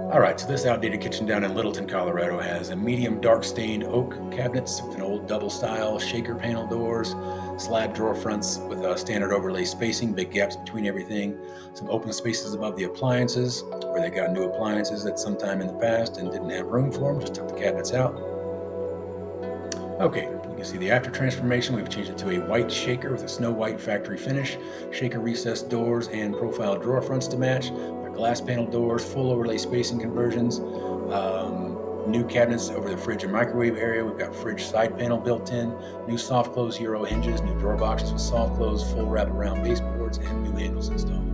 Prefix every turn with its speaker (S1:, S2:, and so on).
S1: All right, so this outdated kitchen down in Littleton, Colorado has a medium dark stained oak cabinets with an old double style shaker panel doors, slab drawer fronts with standard overlay spacing, big gaps between everything, some open spaces above the appliances where they got new appliances at some time in the past and didn't have room for them, just took the cabinets out. Okay, you can see the after transformation. We've changed it to a white shaker with a snow white factory finish, shaker recessed doors and profile drawer fronts to match, glass panel doors, full overlay spacing conversions, new cabinets over the fridge and microwave area. We've got fridge side panel built in, new soft close Euro hinges, new drawer boxes with soft close, full wraparound baseboards, and new handles installed.